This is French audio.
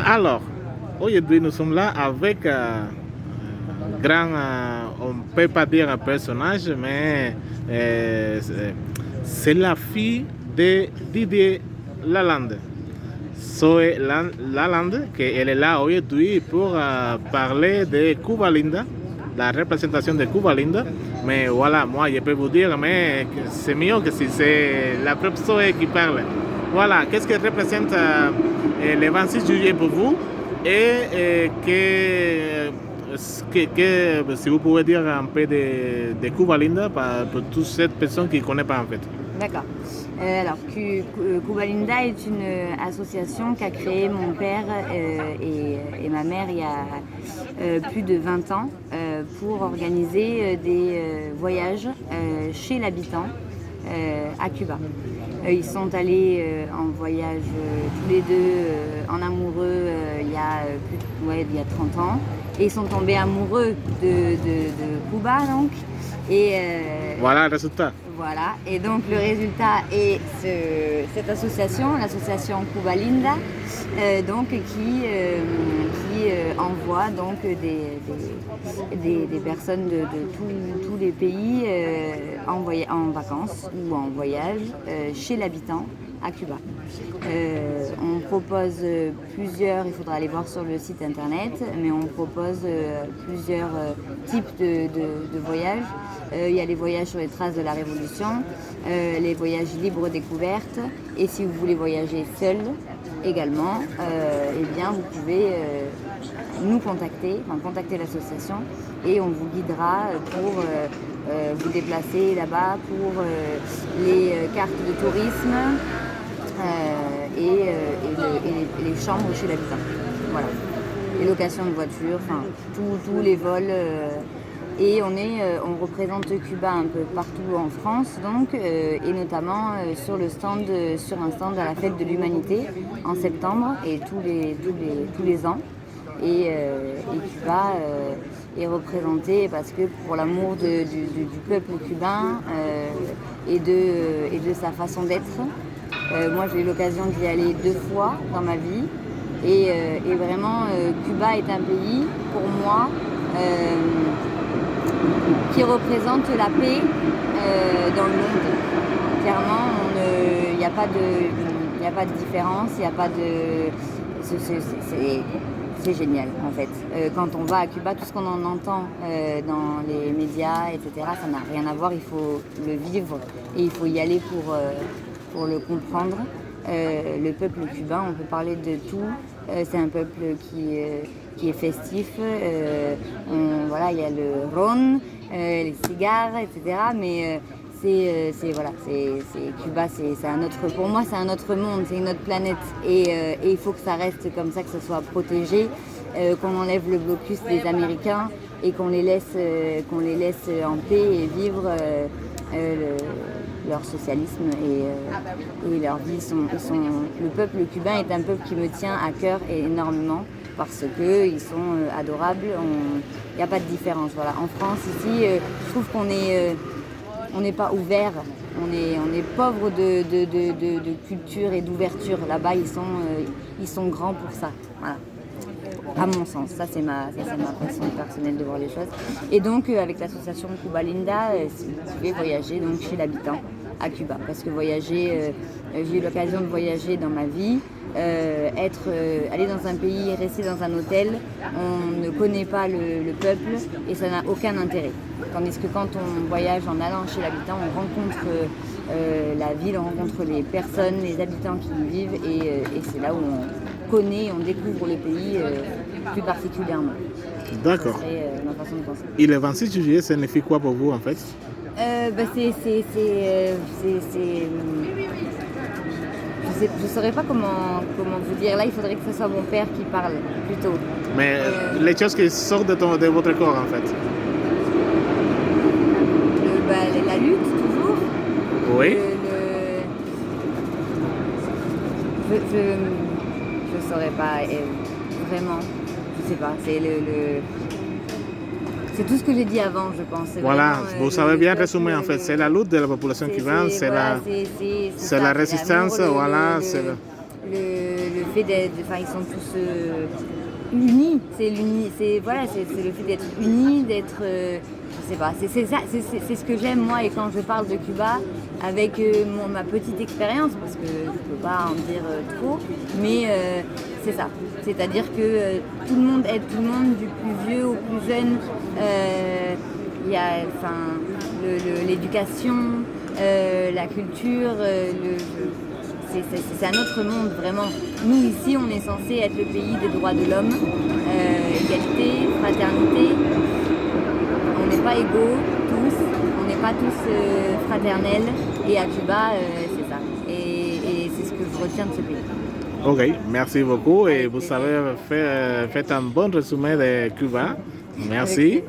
Alors, aujourd'hui, nous sommes là avec on ne peut pas dire un personnage, mais c'est la fille de Didier Lalande. Zoé Lalande, qu'elle est là aujourd'hui pour parler de Cuba Linda, la représentation de Cuba Linda. Mais voilà, moi je peux vous dire, mais c'est mieux que si c'est la propre Zoé qui parle. Voilà, qu'est-ce que représente le 26 juillet pour vous et si vous pouvez dire un peu de Cuba Linda pour toutes ces personnes qui ne connaissent pas en fait. D'accord. Alors, Cuba Linda est une association qu'a créée mon père et ma mère il y a plus de 20 ans pour organiser des voyages chez l'habitant à Cuba. Ils sont allés en voyage tous les deux en amoureux il y a 30 ans et ils sont tombés amoureux de Cuba donc. Et voilà le résultat. Voilà, et donc le résultat est cette association, l'association Cuba Linda, donc qui envoie donc des personnes de tous les pays en vacances ou en voyage chez l'habitant à Cuba. On propose plusieurs, il faudra aller voir sur le site internet, mais on propose plusieurs types de voyages. Il y a les voyages sur les traces de la Révolution, les voyages libres découvertes, et si vous voulez voyager seul également, eh bien vous pouvez nous contacter l'association et on vous guidera pour vous déplacer là-bas pour les cartes de tourisme et les chambres chez l'habitant. Voilà. Les locations de voitures, enfin tous les vols. Et on représente Cuba un peu partout en France, donc, et notamment sur un stand à la fête de l'humanité en septembre et tous les ans. Et Cuba est représenté parce que pour l'amour du peuple cubain et de sa façon d'être. Moi j'ai eu l'occasion d'y aller 2 fois dans ma vie et vraiment Cuba est un pays pour moi qui représente la paix dans le monde. Clairement, il n'y a pas de différence, il n'y a pas de... C'est génial en fait. Quand on va à Cuba, tout ce qu'on en entend dans les médias, etc., ça n'a rien à voir, il faut le vivre et il faut y aller pour le comprendre. Le peuple cubain, on peut parler de tout. C'est un peuple qui est festif. Voilà, il y a le ron, les cigares, etc. Mais Cuba, c'est un autre. Pour moi, c'est un autre monde, c'est une autre planète. Et il faut que ça reste comme ça, que ça soit protégé, qu'on enlève le blocus des Américains et qu'on les laisse en paix et vivre. Leur socialisme et leur vie. Le peuple cubain est un peuple qui me tient à cœur énormément parce qu'ils sont adorables. Il n'y a pas de différence. Voilà. En France, ici, je trouve on n'est pas ouvert. On est pauvre de culture et d'ouverture. Là-bas, ils sont grands pour ça. Voilà. À mon sens, ça c'est ma façon personnelle de voir les choses. Et donc avec l'association Cuba Linda, vous pouvez voyager donc chez l'habitant à Cuba. Parce que voyager, j'ai eu l'occasion de voyager dans ma vie, aller dans un pays, rester dans un hôtel, on ne connaît pas le peuple et ça n'a aucun intérêt. Tandis que quand on voyage en allant chez l'habitant, on rencontre la ville, on rencontre les personnes, les habitants qui y vivent et c'est là où on connaît, on découvre le pays plus particulièrement. D'accord. Ma façon de penser. Et le 26 juillet, ça signifie quoi pour vous en fait? Je ne saurais pas comment vous dire. Là, il faudrait que ce soit mon père qui parle plutôt. Mais les choses qui sortent de votre corps en fait. La lutte, toujours. Oui. Je saurais pas vraiment. Je sais pas. C'est tout ce que j'ai dit avant, je pense. Voilà, vous savez bien résumer en fait. C'est la lutte de la population cubaine, c'est la résistance, voilà. Le fait d'être, enfin ils sont tous unis, c'est voilà, c'est le fait d'être unis, d'être, je sais pas, c'est ça, c'est ce que j'aime moi, et quand je parle de Cuba avec ma petite expérience, parce que je peux pas en dire trop, mais c'est ça, c'est-à-dire que tout le monde aide tout le monde, du plus vieux au plus jeune. Il y a enfin l'éducation, la culture, c'est un autre monde vraiment. Nous ici on est censé être le pays des droits de l'homme, égalité, fraternité. On n'est pas égaux tous, on n'est pas tous fraternels, et à Cuba c'est ça. Et c'est ce que je retiens de ce pays. Ok, merci beaucoup et vous avez fait un bon résumé de Cuba. Merci.